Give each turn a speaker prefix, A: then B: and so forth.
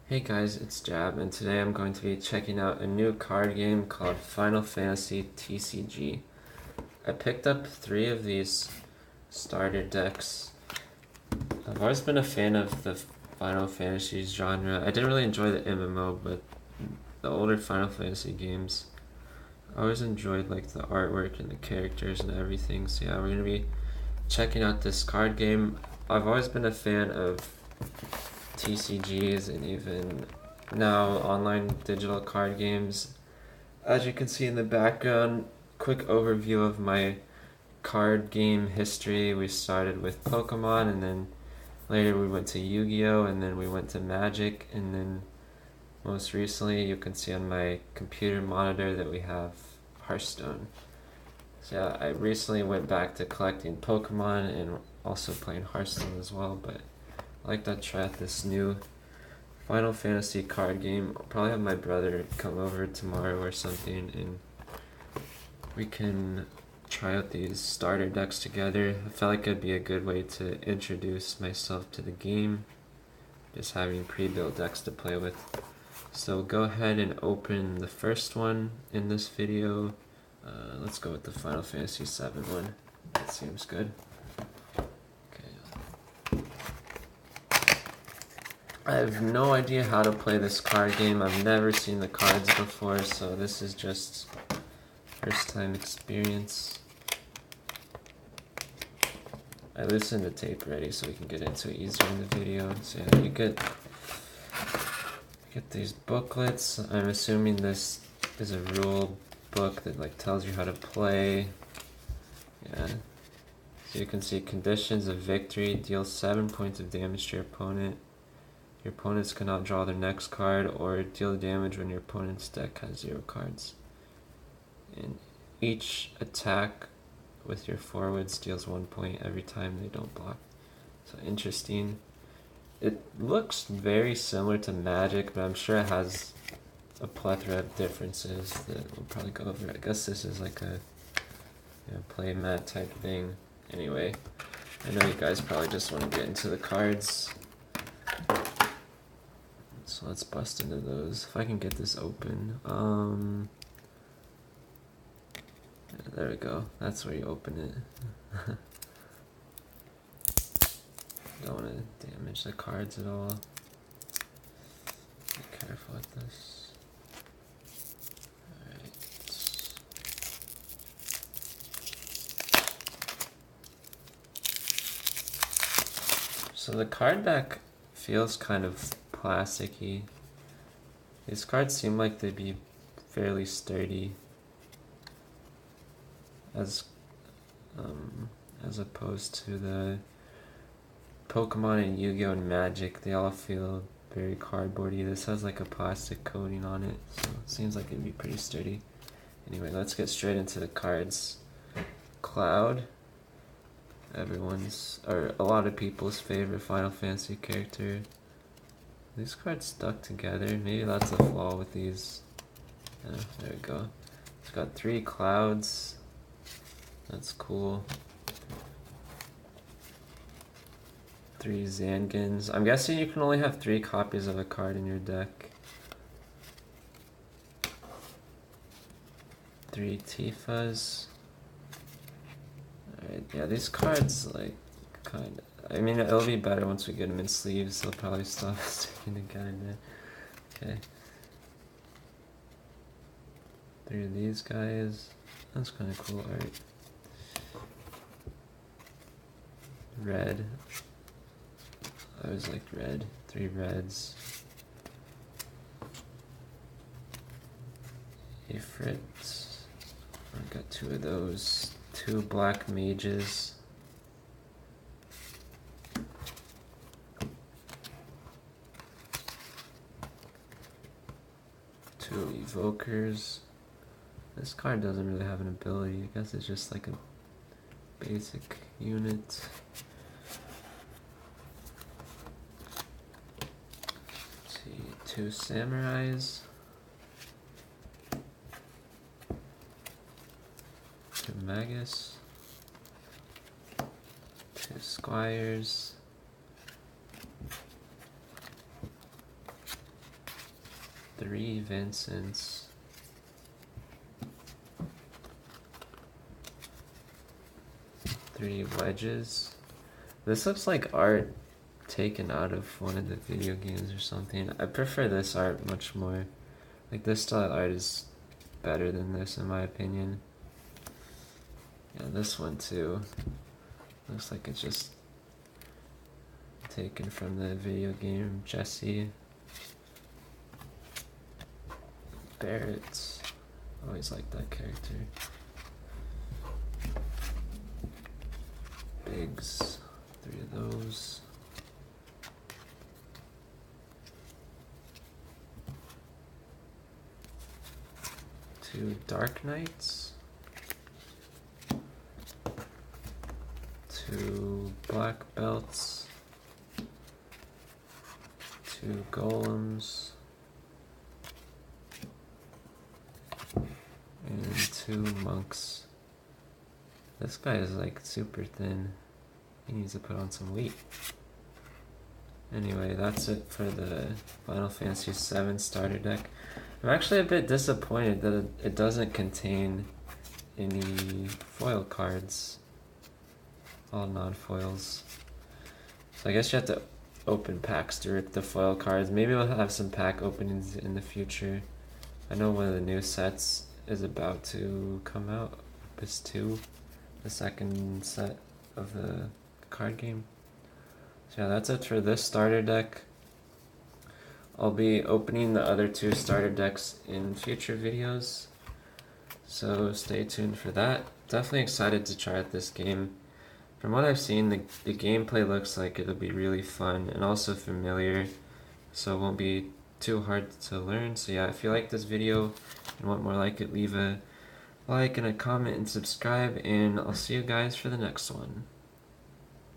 A: Hey guys, it's Jab, and today I'm going to be checking out a new card game called Final Fantasy TCG. I picked up 3 of these starter decks. I've always been a fan of the Final Fantasy genre. I didn't really enjoy the MMO, but the older Final Fantasy games, I always enjoyed like the artwork and the characters and everything. So yeah, we're going to be checking out this card game. I've always been a fan of TCGs and even now online digital card games. As you can see in the background, quick overview of my card game history. We started with Pokemon, and then later we went to Yu-Gi-Oh, and then we went to Magic, and then most recently you can see on my computer monitor that we have Hearthstone. So yeah, I recently went back to collecting Pokemon and also playing Hearthstone as well, but I like to try out this new Final Fantasy card game. I'll probably have my brother come over tomorrow or something, and we can try out these starter decks together. I felt like it'd be a good way to introduce myself to the game, just having pre-built decks to play with. So go ahead and open the first one in this video. Let's go with the Final Fantasy VII one. That seems good. I have no idea how to play this card game. I've never seen the cards before, so this is just first time experience. I listened to tape already so we can get into it easier in the video. So yeah, you get these booklets. I'm assuming this is a rule book that like tells you how to play. Yeah. So you can see conditions of victory. Deal 7 points of damage to your opponent. Your opponents cannot draw their next card or deal damage when your opponent's deck has 0 cards. And each attack with your forwards deals 1 point every time they don't block. So interesting. It looks very similar to Magic, but I'm sure it has a plethora of differences that we'll probably go over. I guess this is like a play mat type thing. Anyway, I know you guys probably just want to get into the cards. So let's bust into those. If I can get this open. Yeah, there we go. That's where you open it. Don't want to damage the cards at all. Be careful with this. Alright. So the card deck feels kind of plasticky. These cards seem like they'd be fairly sturdy as opposed to the Pokemon and Yu-Gi-Oh and Magic. They all feel very cardboardy. This has like a plastic coating on it, so it seems like it'd be pretty sturdy. Anyway, let's get straight into the cards. Cloud, everyone's, or a lot of people's favorite Final Fantasy character. These cards stuck together. Maybe that's a flaw with these. Yeah, there we go. It's got 3 clouds. That's cool. 3 Zangans. I'm guessing you can only have 3 copies of a card in your deck. 3 Tifas. Alright, yeah, these cards, like, kind of... I mean, it'll be better once we get them in sleeves. They'll probably stop sticking together. Okay. 3 of these guys. That's kind of cool art. Red. I always liked red. 3 reds. Ifrit. I got 2 of those. 2 black mages. 2 evokers. This card doesn't really have an ability. I guess it's just like a basic unit. Let's see, 2 samurais. 2 magus. 2 squires. 3 Vincents. Three wedges. This looks like art taken out of one of the video games or something. I prefer this art much more. Like, this style art is better than this in my opinion. Yeah, this one too. Looks like it's just taken from the video game Jesse. Barrett. Always liked that character. Biggs. 3 of those. Two Dark Knights. 2 black belts. 2 golems. And 2 monks. This guy is like super thin. He needs to put on some weight. Anyway, that's it for the Final Fantasy VII starter deck. I'm actually a bit disappointed that it doesn't contain any foil cards. All non-foils. So I guess you have to open packs to rip the foil cards. Maybe we'll have some pack openings in the future. I know one of the new sets is about to come out. Opus 2, the second set of the card game. So yeah, that's it for this starter deck. I'll be opening the other 2 starter decks in future videos, so stay tuned for that. Definitely excited to try out this game. From what I've seen, the gameplay looks like it'll be really fun and also familiar, so it won't be too hard to learn. So yeah, if you like this video and want more like it, leave a like and a comment and subscribe, and I'll see you guys for the next one.